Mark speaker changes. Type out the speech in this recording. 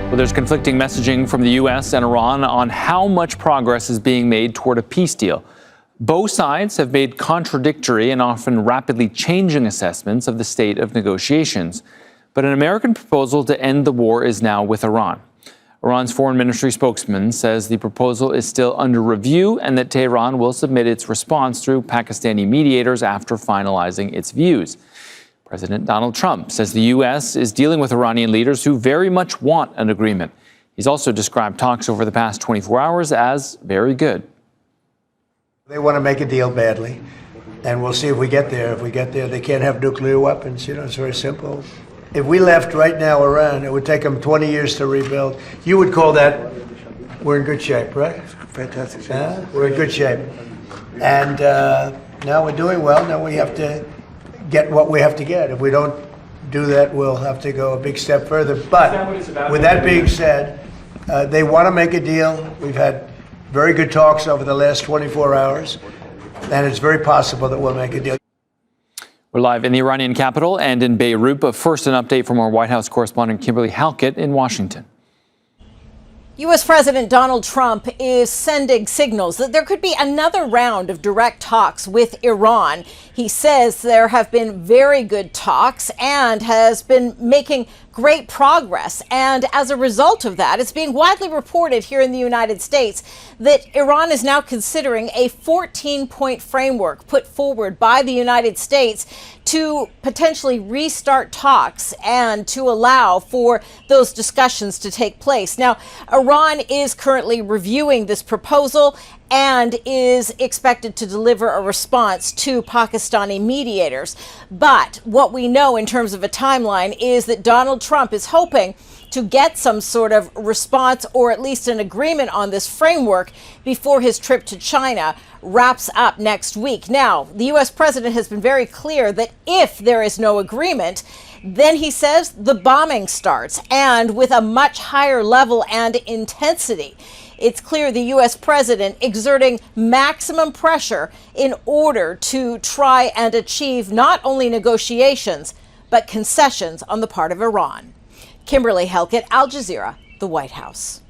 Speaker 1: Well, there's conflicting messaging from the U.S. and Iran on how much progress is being made toward a peace deal. Both sides have made contradictory and often rapidly changing assessments of the state of negotiations. But an American proposal to end the war is now with Iran. Iran's foreign ministry spokesman says the proposal is still under review and that Tehran will submit its response through Pakistani mediators after finalizing its views. President Donald Trump says the U.S. is dealing with Iranian leaders who very much want an agreement. He's also described talks over the past 24 hours as very good.
Speaker 2: They want to make a deal badly, and we'll see if we get there. If we get there, they can't have nuclear weapons. It's very simple. If we left right now Iran, it would take them 20 years to rebuild. You would call that, we're in good shape, right?
Speaker 3: Fantastic shape.
Speaker 2: We're in good shape. And now we're doing well. Now we have to get what we have to get. If we don't do that, we'll have to go a big step further. But with that being said, they want to make a deal. We've had very good talks over the last 24 hours, and it's very possible that we'll make a deal.
Speaker 1: We're live in the Iranian capital and in Beirut, but first an update from our White House correspondent Kimberly Halkett in Washington.
Speaker 4: U.S. President Donald Trump is sending signals that there could be another round of direct talks with Iran. He says there have been very good talks and has been making great progress. And as a result of that, it's being widely reported here in the United States that Iran is now considering a 14-point framework put forward by the United States to potentially restart talks and to allow for those discussions to take place. Now, Iran is currently reviewing this proposal and is expected to deliver a response to Pakistani mediators. But what we know in terms of a timeline is that Donald Trump is hoping to get some sort of response or at least an agreement on this framework before his trip to China wraps up next week. Now, the U.S. president has been very clear that if there is no agreement, then he says the bombing starts, and with a much higher level and intensity. It's clear the U.S. president exerting maximum pressure in order to try and achieve not only negotiations, but concessions on the part of Iran. Kimberly Halkett, Al Jazeera, the White House.